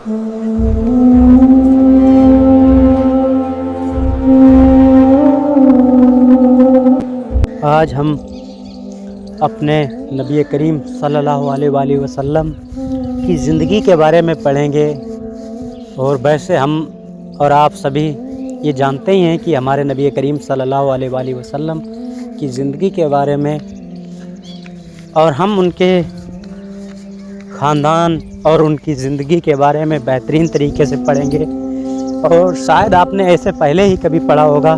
آج ہم اپنے نبی کریم صلی اللہ علیہ وآلہ وسلم کی زندگی کے بارے میں پڑھیں گے، اور ویسے ہم اور آپ سبھی یہ جانتے ہی ہیں کہ ہمارے نبی کریم صلی اللہ علیہ وآلہ وسلم کی زندگی کے بارے میں، اور ہم ان کے خاندان اور ان کی زندگی کے بارے میں بہترین طریقے سے پڑھیں گے۔ اور شاید آپ نے ایسے پہلے ہی کبھی پڑھا ہوگا۔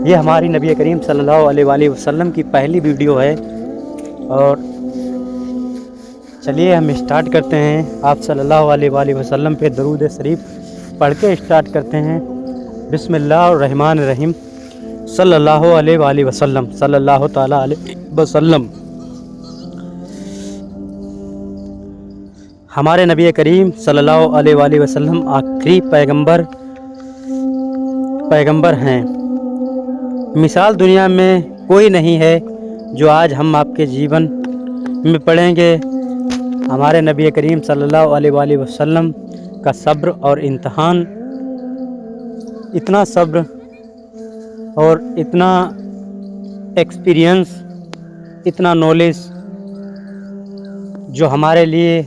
یہ ہماری نبی کریم صلی اللہ علیہ وآلہ وسلم کی پہلی ویڈیو ہے، اور چلیے ہم اسٹارٹ کرتے ہیں۔ آپ صلی اللہ علیہ وآلہ وسلم پہ درود شریف پڑھ کے اسٹارٹ کرتے ہیں۔ بسم اللہ الرحمن الرحیم۔ صلی اللہ علیہ وآلہ وسلم، صلی اللہ تعالیٰ علیہ وسلم۔ ہمارے نبی کریم صلی اللہ علیہ وآلہ وسلم آخری پیغمبر ہیں۔ مثال دنیا میں کوئی نہیں ہے جو آج ہم آپ کے جیون میں پڑھیں گے۔ ہمارے نبی کریم صلی اللہ علیہ وآلہ وسلم کا صبر اور امتحان، اتنا صبر اور اتنا ایکسپیرینس، اتنا نالج، جو ہمارے لیے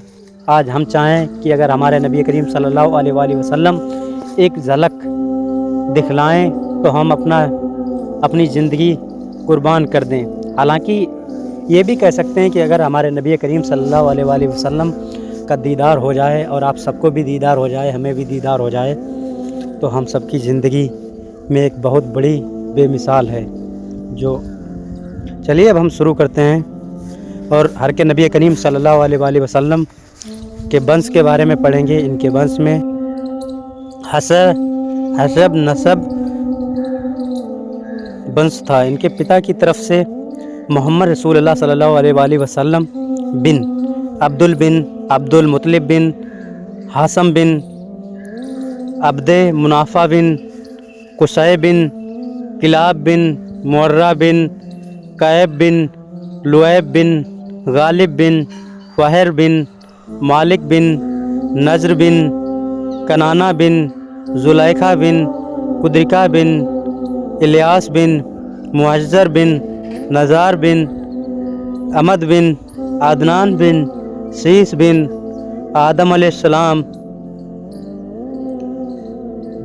آج ہم چاہیں کہ اگر ہمارے نبی کریم صلی اللہ علیہ وآلہ وسلم ایک جھلک دکھلائیں تو ہم اپنی زندگی قربان کر دیں۔ حالانکہ یہ بھی کہہ سکتے ہیں کہ اگر ہمارے نبی کریم صلی اللہ علیہ وآلہ وسلم کا دیدار ہو جائے، اور آپ سب کو بھی دیدار ہو جائے، ہمیں بھی دیدار ہو جائے، تو ہم سب کی زندگی میں ایک بہت بڑی بے مثال ہے۔ چلیے اب ہم شروع کرتے ہیں، اور ہر کے نبی کریم صلی اللہ علیہ وآلہ وسلم کے ونش کے بارے میں پڑھیں گے۔ ان کے ونش میں حسب نسب ونش تھا۔ ان کے پتا کی طرف سے محمد رسول اللہ صلی اللہ علیہ وآلہ وسلم بن عبد المطلب بن ہاشم بن عبد منافع بن قصی بن کلاب بن مرہ بن کعب بن لعیب بن غالب بن فہر بن مالک بن نضر بن کنانہ بن زلیخا بن قدرکہ بن الیاس بن معزر بن نزار بن امد بن عدنان بن سیس بن آدم علیہ السلام۔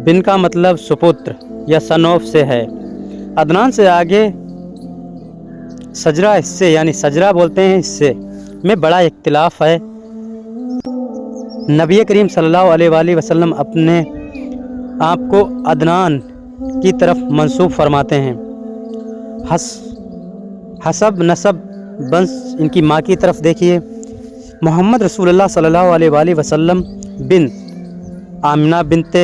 بن کا مطلب سپتر یا سن آف سے ہے۔ عدنان سے آگے سجرہ حصے، یعنی سجرہ بولتے ہیں، حصے میں بڑا اختلاف ہے۔ نبی کریم صلی اللہ علیہ وآلہ وسلم اپنے آپ کو عدنان کی طرف منسوب فرماتے ہیں۔ حسب نسب ونش ان کی ماں کی طرف دیکھیے، محمد رسول اللہ صلی اللہ علیہ وآلہ وسلم بن آمنہ بنت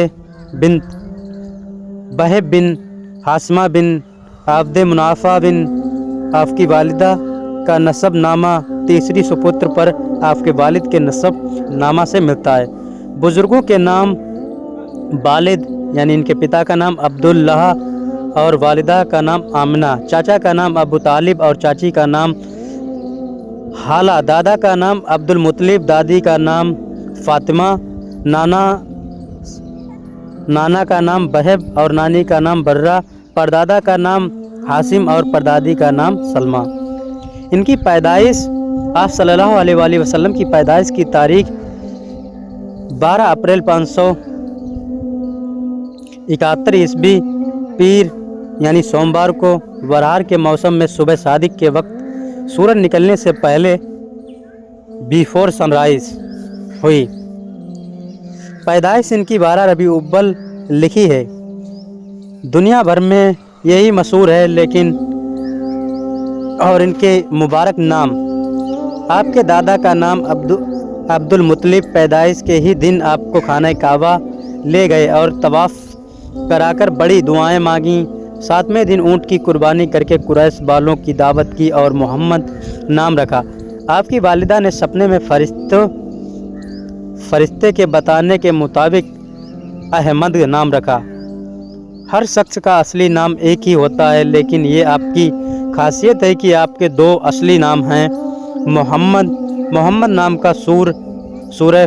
بہب بن ہاشمہ بن عبد منافع بن، آپ کی والدہ کا نسب نامہ تیسری سپتر پر آپ کے والد کے نسب نامہ سے ملتا ہے۔ بزرگوں کے نام والد یعنی ان کے پتا کا نام عبداللہ اور والدہ کا نام آمنہ، چاچا کا نام ابو طالب اور چاچی کا نام حالہ، دادا کا نام عبد المطلب، دادی کا نام فاطمہ، نانا کا نام بہب اور نانی کا نام برہ، پردادا کا نام ہاشم اور پردادی کا نام سلمہ۔ ان کی پیدائش، آپ صلی اللہ علیہ وآلہ وسلم کی پیدائش کی تاریخ 12 اپریل 571 عیسوی پیر یعنی سوموار کو بہار کے موسم میں صبح صادق کے وقت سورج نکلنے سے پہلے بیفور سن رائز ہوئی۔ پیدائش ان کی 12 ربیع الاول لکھی ہے۔ دنیا بھر میں یہی مشہور ہے، لیکن اور ان کے مبارک نام، آپ کے دادا کا نام عبد المطلب پیدائش کے ہی دن آپ کو خانہ کعبہ لے گئے اور طواف کرا کر بڑی دعائیں مانگیں۔ 7ویں دن اونٹ کی قربانی کر کے قریش والوں کی دعوت کی اور محمد نام رکھا۔ آپ کی والدہ نے سپنے میں فرشتے کے بتانے کے مطابق احمد نام رکھا۔ ہر شخص کا اصلی نام ایک ہی ہوتا ہے، لیکن یہ آپ کی خاصیت ہے کہ آپ کے 2 اصلی نام ہیں۔ محمد نام کا سورہ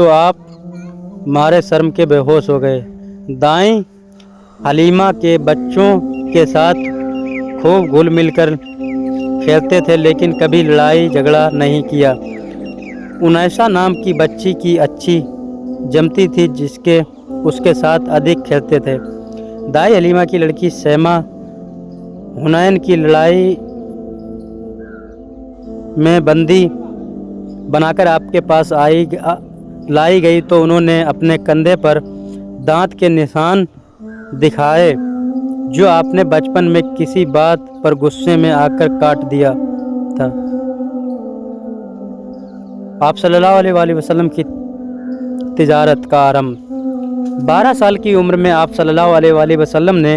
تو آپ مارے شرم کے بے ہوش ہو گئے۔ دائیں حلیمہ کے بچوں کے ساتھ خوب گھل مل کر کھیلتے تھے، لیکن کبھی لڑائی جھگڑا نہیں کیا۔ انیسا نام کی بچی کی اچھی جمتی تھی اس کے ساتھ ادھک کھیلتے تھے۔ دائی حلیمہ کی لڑکی سیما حنین کی لڑائی میں بندی بنا کر آپ کے پاس لائی گئی تو انہوں نے اپنے کندھے پر دانت کے نشان دکھائے جو آپ نے بچپن میں کسی بات پر غصے میں آ کر کاٹ دیا تھا۔ آپ صلی اللہ علیہ وآلہ وسلم کی تجارت کا آرمب۔ 12 سال کی عمر میں آپ صلی اللہ علیہ وآلہ وسلم نے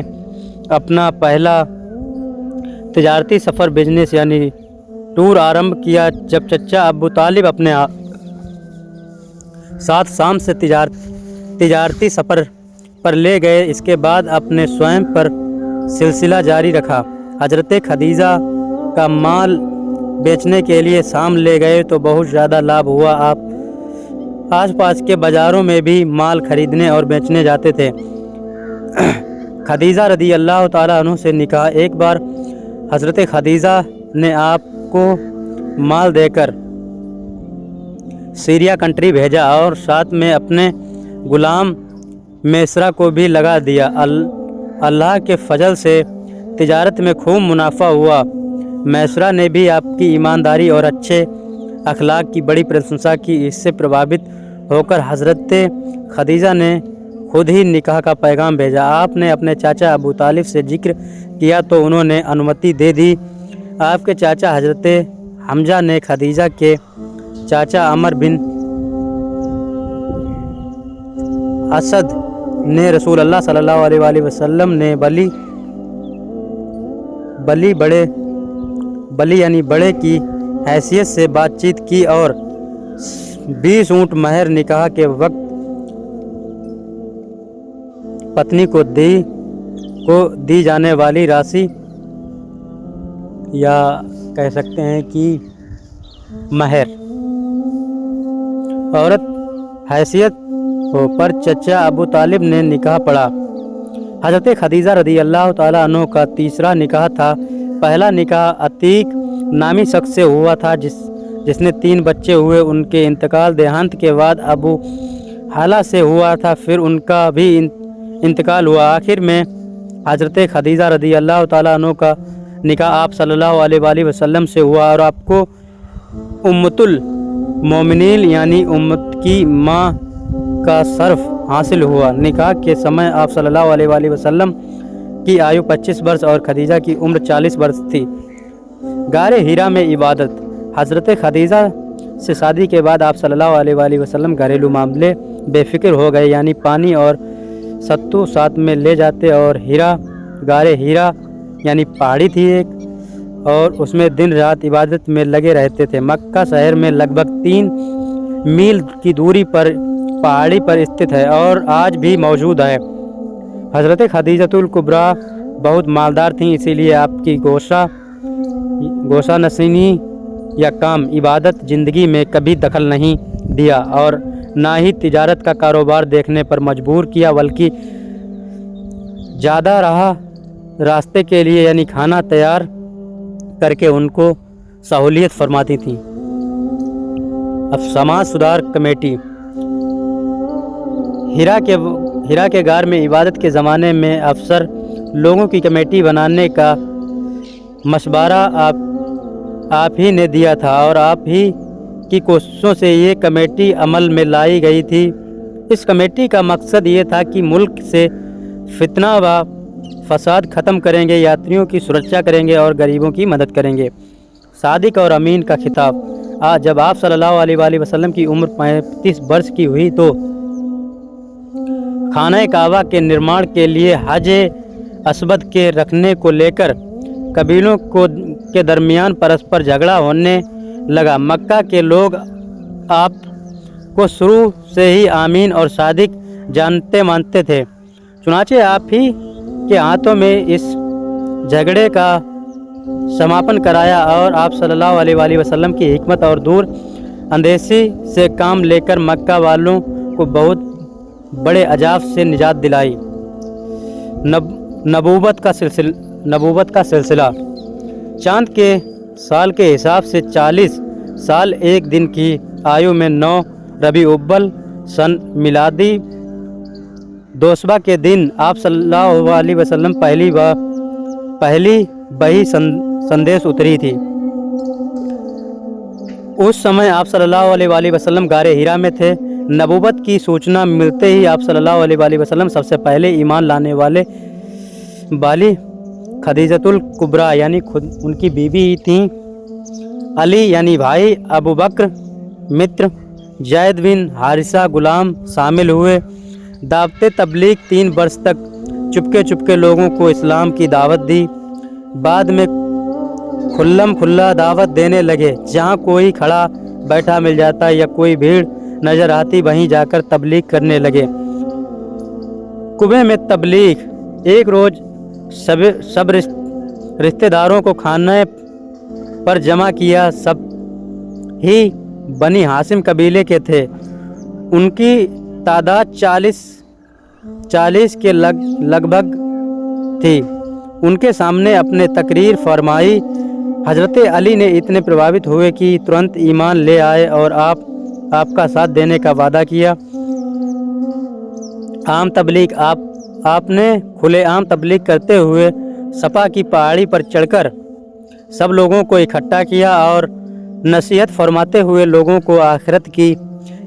اپنا پہلا تجارتی سفر بزنس یعنی ٹور آرمب کیا، جب چچا ابو طالب اپنے ساتھ شام سے تجارتی سفر پر لے گئے۔ اس کے بعد اپنے سوئم پر سلسلہ جاری رکھا۔ حضرت خدیجہ کا مال بیچنے کے لیے شام لے گئے تو بہت زیادہ لابھ ہوا۔ آپ آس پاس کے بازاروں میں بھی مال خریدنے اور بیچنے جاتے تھے۔ خدیجہ رضی اللہ تعالیٰ عنہ سے نکاح۔ ایک بار حضرت خدیجہ نے آپ کو مال دے کر سیریا کنٹری بھیجا اور ساتھ میں اپنے غلام میسرہ کو بھی لگا دیا۔ اللہ کے فضل سے تجارت میں خوب منافع ہوا۔ میسرہ نے بھی آپ کی ایمانداری اور اچھے اخلاق کی بڑی پرشنسا کی۔ اس سے پربھاوت ہو کر حضرت خدیجہ نے خود ہی نکاح کا پیغام بھیجا۔ آپ نے اپنے چاچا ابو طالب سے ذکر کیا تو انہوں نے انومتی دے دی۔ آپ کے چاچا حضرت حمزہ نے خدیجہ کے چاچا عمر بن اسد نے رسول اللہ صلی اللہ علیہ وآلہ وسلم نے بلی یعنی بڑے کی حیثیت سے بات چیت کی اور 20 اونٹ مہر نکاح کے وقت پتنی کو دی جانے والی راشی یا کہہ سکتے ہیں کہ مہر عورت حیثیت ہو پر چچا ابو طالب نے نکاح پڑھا۔ حضرت خدیجہ رضی اللہ تعالیٰ عنہ کا تیسرا نکاح تھا۔ پہلا نکاح عتیق نامی شخص سے ہوا تھا جس نے 3 بچے ہوئے۔ ان کے انتقال دیہانت کے بعد ابو حالہ سے ہوا تھا، پھر ان کا بھی انتقال ہوا۔ آخر میں حضرت خدیجہ رضی اللہ تعالیٰ عنہ کا نکاح آپ صلی اللہ علیہ وآلہ وسلم سے ہوا اور آپ کو امت المومنین یعنی امت کی ماں کا شرف حاصل ہوا۔ نکاح کے سمے آپ صلی اللہ علیہ وآلہ وسلم کی آیو 25 برس اور خدیجہ کی عمر 40 برس تھی۔ غار حرا میں عبادت۔ حضرت خدیجہ سے شادی کے بعد آپ صلی اللہ علیہ وآلہ وسلم گھریلو معاملے بے فکر ہو گئے، یعنی پانی اور ستو ساتھ میں لے جاتے اور غار حرا یعنی پہاڑی تھی ایک، اور اس میں دن رات عبادت میں لگے رہتے تھے۔ مکہ شہر میں لگ بھگ 3 میل کی دوری پر پہاڑی پر استھت ہے اور آج بھی موجود ہے۔ حضرت خدیجہ الکبریٰ بہت مالدار تھیں، اسی لیے آپ کی گوشہ نشینی یا کام عبادت زندگی میں کبھی دخل نہیں دیا اور نہ ہی تجارت کا کاروبار دیکھنے پر مجبور کیا، بلکہ زیادہ راستے کے لیے یعنی کھانا تیار کر کے ان کو سہولیت فرماتی تھیں۔ اب سماج سدھار کمیٹی۔ ہرا کے غار میں عبادت کے زمانے میں افسر لوگوں کی کمیٹی بنانے کا مشورہ آپ ہی نے دیا تھا اور آپ ہی کی کوششوں سے یہ کمیٹی عمل میں لائی گئی تھی۔ اس کمیٹی کا مقصد یہ تھا کہ ملک سے فتنہ و فساد ختم کریں گے، یاتریوں کی سرکشا کریں گے اور غریبوں کی مدد کریں گے۔ صادق اور امین کا خطاب۔ جب آپ صلی اللہ علیہ وآلہ وسلم کی عمر 35 برس کی ہوئی تو خانہ کعبہ کے نرمان کے لیے حج اسود کے رکھنے کو لے کر قبیلوں کے درمیان پرسپر جھگڑا ہونے لگا۔ مکہ کے لوگ آپ کو شروع سے ہی امین اور صادق جانتے مانتے تھے، چنانچہ آپ ہی کے ہاتھوں میں اس جھگڑے کا سماپن کرایا اور آپ صلی اللہ علیہ وآلہ وسلم کی حکمت اور دور اندیشی سے کام لے کر مکہ والوں کو بہت بڑے عذاب سے نجات دلائی۔ نبوت کا سلسلہ چاند کے سال کے حساب سے 40 سال 1 دن کی آیو میں 9 ربیع الاول سن میلادی دوسبہ کے دن آپ صلی اللہ علیہ وسلم پہلی وحی سندیش اتری تھی۔ اس سمے آپ صلی اللہ علیہ وسلم غار ہیرا میں تھے۔ نبوت کی سوچنا ملتے ہی آپ صلی اللہ علیہ وسلم سب سے پہلے ایمان لانے والی خدیجۃ الکبریٰ یعنی خود ان کی بیوی ہی تھیں، علی یعنی بھائی، ابو بکر متر، زید بن حارثہ غلام شامل ہوئے۔ دعوت تبلیغ 3 برس تک چپکے لوگوں کو اسلام کی دعوت دی۔ بعد میں کھلم کھلا دعوت دینے لگے۔ جہاں کوئی کھڑا بیٹھا مل جاتا یا کوئی بھیڑ نظر آتی وہیں جا کر تبلیغ کرنے لگے۔ کنبے میں تبلیغ۔ ایک روز سب رشتہ داروں کو کھانے پر جمع کیا۔ سب ہی بنی ہاشم قبیلے کے تھے۔ ان کی تعداد 40 کے لگ بھگ تھی۔ ان کے سامنے اپنے تقریر فرمائی۔ حضرت علی نے اتنے پربھاوت ہوئے کہ ترنت ایمان لے آئے اور آپ کا ساتھ دینے کا وعدہ کیا۔ عام تبلیغ۔ آپ نے کھلے عام تبلیغ کرتے ہوئے صفا کی پہاڑی پر چڑھ کر سب لوگوں کو اکٹھا کیا اور نصیحت فرماتے ہوئے لوگوں کو آخرت کی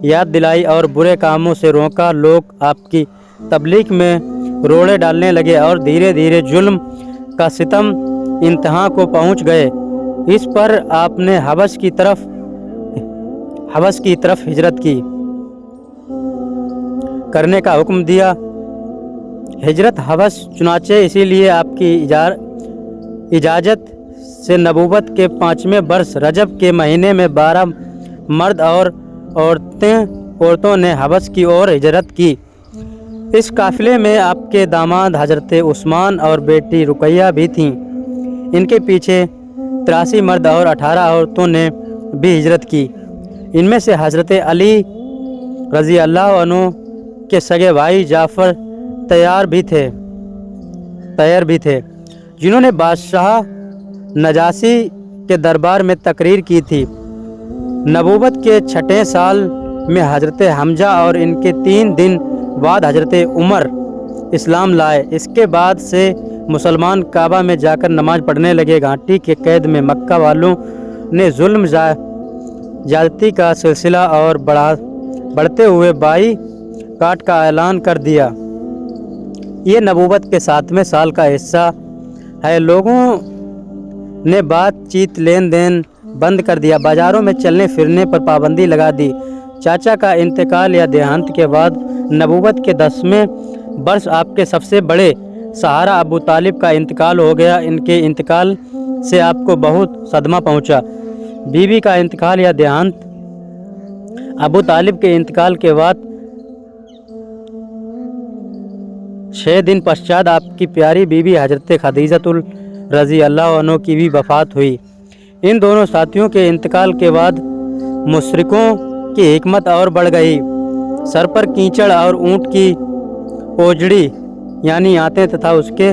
یاد دلائی اور برے کاموں سے روکا۔ لوگ آپ کی تبلیغ میں روڑے ڈالنے لگے اور دھیرے دھیرے ظلم کا ستم انتہا کو پہنچ گئے۔ اس پر آپ نے حبش کی طرف ہجرت کرنے کا حکم دیا۔ ہجرت حبش چنانچہ اسی لیے آپ کی اجازت سے نبوت کے 5ویں برس رجب کے مہینے میں 12 مرد اور عورتوں نے حبش کی اور ہجرت کی۔ اس قافلے میں آپ کے داماد حضرت عثمان اور بیٹی رقیہ بھی تھیں۔ ان کے پیچھے 83 مرد اور 18 عورتوں نے بھی ہجرت کی۔ ان میں سے حضرت علی رضی اللہ عنہ کے سگے بھائی جعفر طیار بھی تھے، جنہوں نے بادشاہ نجاشی کے دربار میں تقریر کی تھی۔ نبوت کے 6 سال میں حضرت حمزہ اور ان کے 3 دن بعد حضرت عمر اسلام لائے۔ اس کے بعد سے مسلمان کعبہ میں جا کر نماز پڑھنے لگے۔ گھاٹی کے قید میں مکہ والوں نے ظلم زیادتی کا سلسلہ اور بڑھتے ہوئے بائی کاٹ کا اعلان کر دیا۔ یہ نبوت کے 7ویں سال کا حصہ ہے۔ لوگوں نے بات چیت لین دین بند کر دیا۔ بازاروں میں چلنے پھرنے پر پابندی لگا دی۔ چاچا کا انتقال یا دیہانت کے بعد نبوت کے 10ویں برس آپ کے سب سے بڑے سہارا ابو طالب کا انتقال ہو گیا۔ ان کے انتقال سے آپ کو بہت صدمہ پہنچا۔ بیوی کا انتقال یا دیہانت۔ ابو طالب کے انتقال کے بعد 6 دن پశ్چات آپ کی پیاری بیوی حضرت خدیجۃ رضی اللہ عنہ کی بھی وفات ہوئی۔ ان دونوں ساتھیوں کے انتقال کے بعد مشرکوں کی حکمت اور بڑھ گئی۔ سر پر کیچڑ اور اونٹ کی اوجڑی یعنی آنتیں تتھا اس کے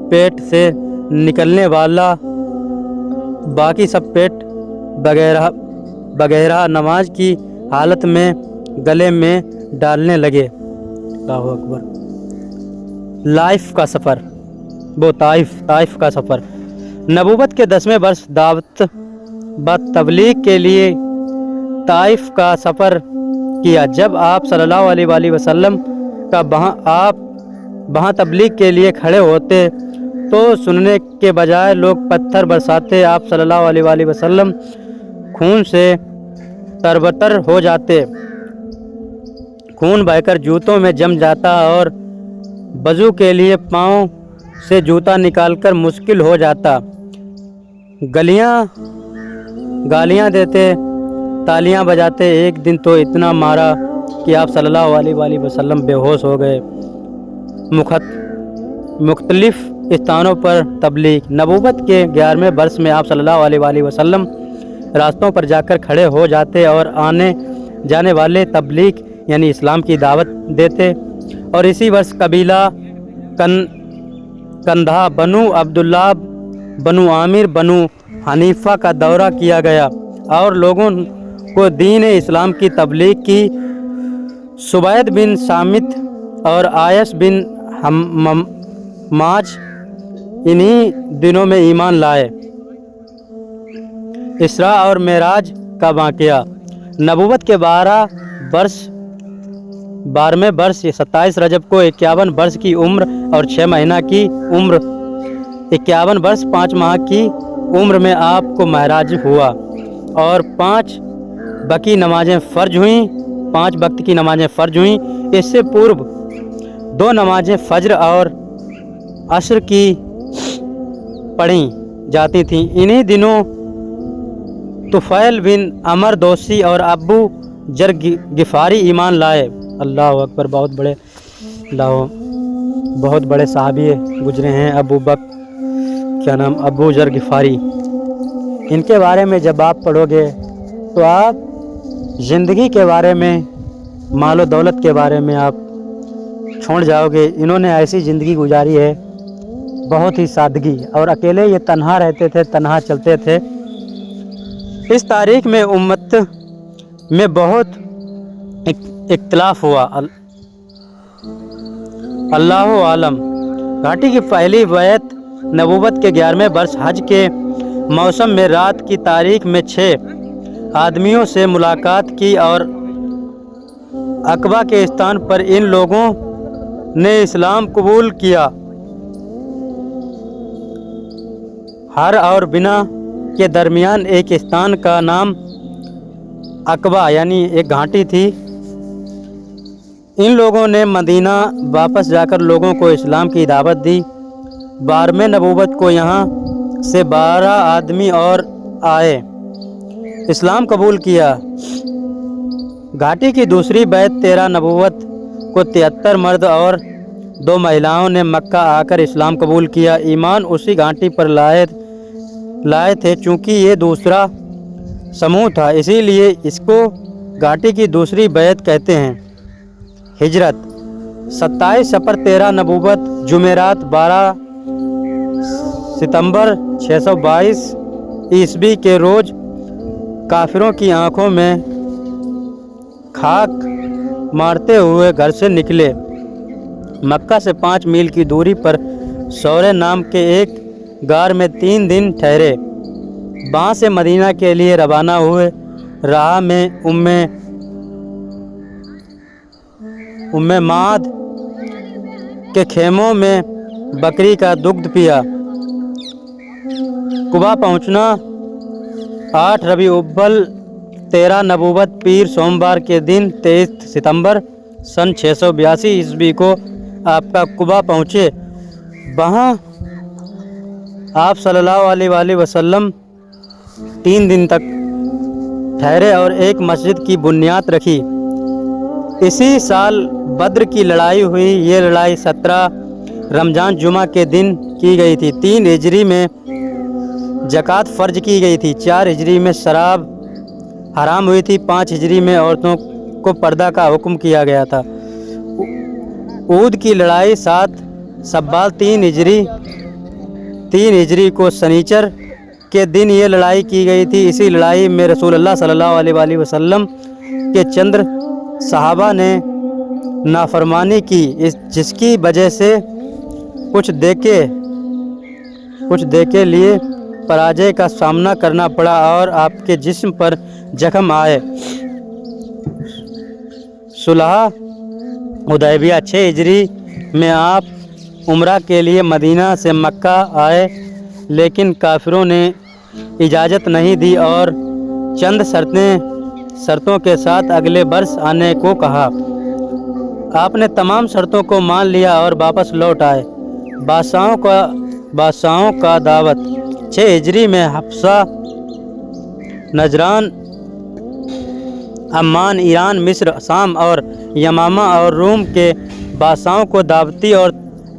پیٹ سے نکلنے والا باقی سب پیٹ وغیرہ نماز کی حالت میں گلے میں ڈالنے لگے۔ اللہ اکبر۔ طائف کا سفر۔ نبوت کے 10ویں برس دعوت تبلیغ کے لیے طائف کا سفر کیا۔ جب آپ صلی اللہ علیہ وسلم کا وہاں تبلیغ کے لیے کھڑے ہوتے تو سننے کے بجائے لوگ پتھر برساتے۔ آپ صلی اللہ علیہ وسلم خون سے تربتر ہو جاتے، خون بہہ کر جوتوں میں جم جاتا اور وضو کے لیے پاؤں سے جوتا نکال کر مشکل ہو جاتا۔ گالیاں دیتے، تالیاں بجاتے۔ ایک دن تو اتنا مارا کہ آپ صلی اللہ علیہ وسلم بے ہوش ہو گئے۔ مختلف استھانوں پر تبلیغ۔ نبوت کے 11ویں برس میں آپ صلی اللہ علیہ وسلم راستوں پر جا کر کھڑے ہو جاتے اور آنے جانے والے تبلیغ یعنی اسلام کی دعوت دیتے۔ اور اسی برس قبیلہ کندھا، بنو عبداللہ، بنو عامر، بنو حنیفہ کا دورہ کیا گیا اور لوگوں کو دین اسلام کی تبلیغ کی۔ سبید بن سامت اور عائش بن حماج انہی دنوں میں ایمان لائے۔ اسراء اور معراج کا واقعہ۔ نبوت کے 12ویں برس 27 رجب کو 51 برس کی عمر اور 6 مہینہ کی عمر 51 برس 5 ماہ کی عمر میں آپ کو معراج ہوا اور 5 وقت کی نمازیں فرض ہوئیں۔ اس سے پورب 2 نمازیں فجر اور عصر کی پڑھی جاتی تھیں۔ انہی دنوں طفیل بن عمر دوسی اور ابو ذر غفاری ایمان لائے۔ اللہ اکبر، بہت بڑے صحابی گزرے ہیں ابو ذر غفاری۔ ان کے بارے میں جب آپ پڑھو گے تو آپ زندگی کے بارے میں، مال و دولت کے بارے میں آپ چھوڑ جاؤ گے۔ انہوں نے ایسی زندگی گزاری ہے، بہت ہی سادگی، اور اکیلے یہ تنہا رہتے تھے، تنہا چلتے تھے۔ اس تاریخ میں امت میں بہت اختلاف ہوا، اللہ عالم۔ گھاٹی کی پہلی بیعت نبوت کے 11ویں برس حج کے موسم میں رات کی تاریخ میں 6 آدمیوں سے ملاقات کی اور عقبہ کے استان پر ان لوگوں نے اسلام قبول کیا۔ ہر اور بنا کے درمیان ایک استان کا نام عقبہ یعنی ایک گھاٹی تھی۔ ان لوگوں نے مدینہ واپس جا کر لوگوں کو اسلام کی دعوت دی۔ 12ویں نبوت کو یہاں سے 12 آدمی اور آئے، اسلام قبول کیا۔ گھاٹی کی دوسری بیعت 13 نبوت کو 73 مرد اور 2 مہیلاؤں نے مکہ آ کر اسلام قبول کیا۔ ایمان اسی گھاٹی پر لائے تھے، چونکہ یہ دوسرا سموہ تھا، اسی لیے اس کو گھاٹی کی دوسری بیعت کہتے ہیں۔ ہجرت 27 صفر 13 نبوت، جمعرات 12 ستمبر 622 عیسوی کے روز کافروں کی آنکھوں میں خاک مارتے ہوئے گھر سے نکلے۔ مکہ سے 5 میل کی دوری پر سورے نام کے ایک غار میں 3 دن ٹھہرے۔ وہاں سے مدینہ کے لیے روانہ ہوئے۔ راہ میں ام معد کے خیموں میں بکری کا دودھ پیا۔ قبا پہنچنا 8 ربیع الاول 13 نبوت، پیر سوموار کے دن 23 ستمبر سن 682 عیسوی کو آپ کا قبا پہنچے۔ وہاں آپ صلی اللہ علیہ وآلہ وسلم 3 دن تک ٹھہرے اور ایک مسجد کی بنیاد رکھی۔ اسی سال بدر کی لڑائی ہوئی۔ یہ لڑائی 17 رمضان جمعہ کے دن کی گئی تھی۔ 3 ہجری میں زکوٰۃ فرض کی گئی تھی۔ 4 ہجری میں شراب حرام ہوئی تھی۔ 5 ہجری میں عورتوں کو پردہ کا حکم کیا گیا تھا۔ احد کی لڑائی 7 شوال 3 ہجری کو سنیچر کے دن یہ لڑائی کی گئی تھی۔ اسی لڑائی میں رسول اللہ صلی اللہ علیہ وآلہ وسلم کے چند صحابہ نے نافرمانی کی، جس کی وجہ سے کچھ دیکھے لیے پراجے کا سامنا کرنا پڑا اور آپ کے جسم پر زخم آئے۔ صلح حدیبیہ 6 ہجری میں آپ عمرہ کے لیے مدینہ سے مکہ آئے، لیکن کافروں نے اجازت نہیں دی اور چند شرطوں کے ساتھ اگلے برس آنے کو کہا۔ آپ نے تمام شرطوں کو مان لیا اور واپس لوٹ آئے۔ بادشاہوں کا دعوت 6 ہجری میں حبشہ، نجران، عمان، ایران، مصر، شام اور یمامہ اور روم کے بادشاہوں کو دعوتی اور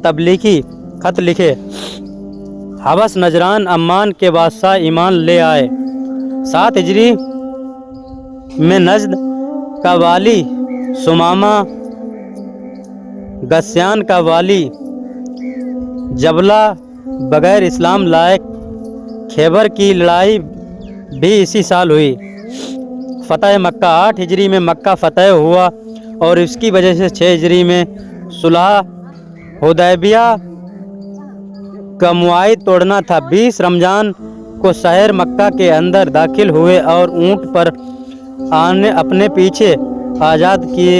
تبلیغی خط لکھے۔ حبش، نجران، عمان کے بادشاہ ایمان لے آئے۔ 7 ہجری میں نجد کا والی سمامہ غسان کا والی جبلہ بغیر اسلام لائق خیبر کی لڑائی بھی اسی سال ہوئی۔ فتح مکہ 8 ہجری میں مکہ فتح ہوا اور اس کی وجہ سے 6 ہجری میں صلح حدیبیہ کا معاہدہ توڑنا تھا۔ 20 رمضان کو شہر مکہ کے اندر داخل ہوئے اور اونٹ پر اپنے پیچھے آزاد کیے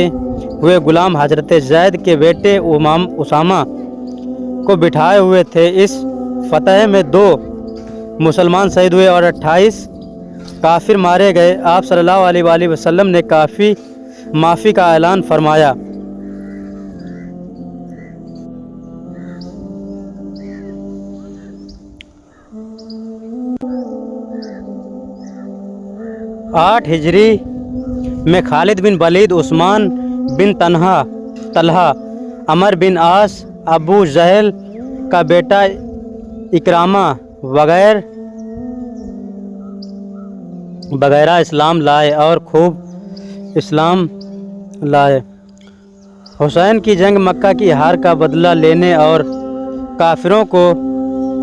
ہوئے غلام حضرت زید کے بیٹے اسامہ کو بٹھائے ہوئے تھے۔ اس فتح میں 2 مسلمان شہید ہوئے اور 28 کافر مارے گئے۔ آپ صلی اللہ علیہ وآلہ وسلم نے معافی کا اعلان فرمایا۔ آٹھ ہجری میں خالد بن ولید، عثمان بن طلحہ، عمر بن عاص، ابو جہل کا بیٹا اکرامہ وغیرہ اسلام لائے اور خوب اسلام لائے۔ حسین کی جنگ مکہ کی ہار کا بدلہ لینے اور کافروں کو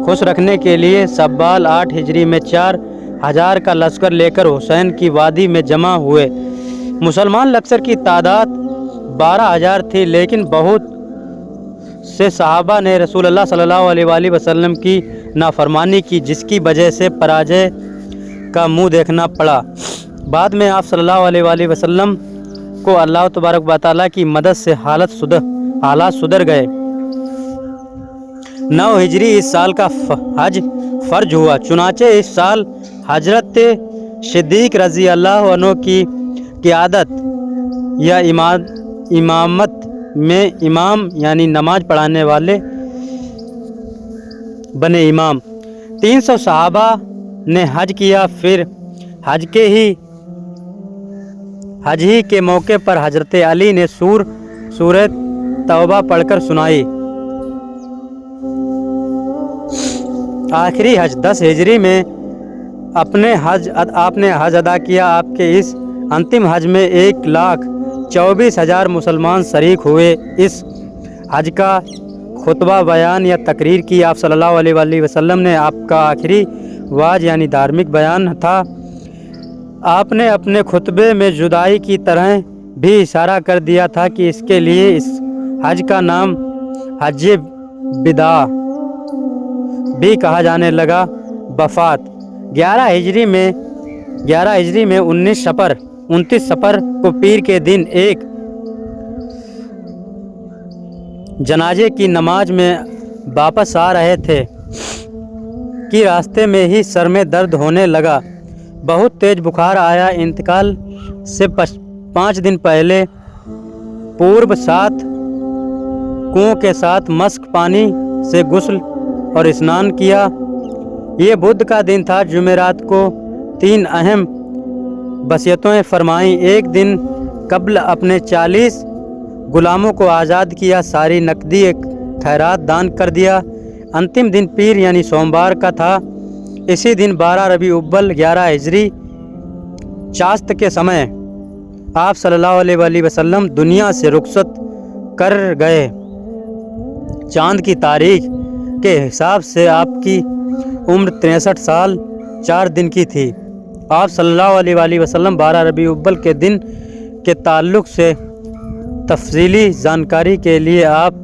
خوش رکھنے کے لیے شوال 8 ہجری میں 4000 کا لشکر لے کر حسین کی وادی میں جمع ہوئے۔ مسلمان لشکر کی تعداد 12000 تھی، لیکن بہت سے صحابہ نے رسول اللہ صلی اللہ علیہ وآلہ وسلم کی نافرمانی کی، جس کی وجہ سے پراجے کا منہ دیکھنا پڑا۔ بعد میں آپ صلی اللہ علیہ وآلہ وسلم کو اللہ تبارک و تعالیٰ کی مدد سے حالات سدھر گئے۔ 9 ہجری اس سال کا حج فرض ہوا، چنانچہ اس سال حضرت صدیق رضی اللہ عنہ کی قیادت یا امامت میں امام یعنی نماز پڑھانے والے بنے امام۔ 300 صحابہ نے حج کیا۔ پھر حج ہی کے موقع پر حضرت علی نے سورۃ توبہ پڑھ کر سنائی۔ آخری حج 10 ہجری میں آپ نے حج ادا کیا۔ آپ کے اس انتم حج میں 1,24,000 مسلمان شریک ہوئے۔ اس حج کا خطبہ بیان یا تقریر کی آپ صلی اللہ علیہ وآلہ وسلم نے۔ آپ کا آخری واعظ یعنی دھارمک بیان تھا۔ آپ نے اپنے خطبے میں جدائی کی طرح بھی اشارہ کر دیا تھا کہ اس کے لیے اس حج کا نام حج وداع بھی کہا جانے لگا۔ وفات 11 ہجری میں 29 سفر کو پیر کے دن ایک جنازے کی نماز میں واپس آ رہے تھے کہ راستے میں ہی سر میں درد ہونے لگا، بہت تیز بخار آیا۔ انتقال سے 5 دن پہلے پورب 7 کنویں کے ساتھ مسک پانی سے غسل اور اسنان کیا۔ یہ بدھ کا دن تھا۔ جمعرات کو 3 اہم وصیتیں فرمائیں۔ ایک دن قبل اپنے 40 غلاموں کو آزاد کیا، ساری نقدی خیرات دان کر دیا۔ انتم دن پیر یعنی سوموار کا تھا۔ اسی دن 12 ربیع الاول 11 ہجری چاشت کے سمے آپ صلی اللہ علیہ وآلہ وسلم دنیا سے رخصت کر گئے۔ چاند کی تاریخ کے حساب سے آپ کی عمر 63 سال 4 دن کی تھی۔ آپ صلی اللہ علیہ وآلہ وسلم 12 ربیع الاول کے دن کے تعلق سے تفصیلی جانکاری کے لیے آپ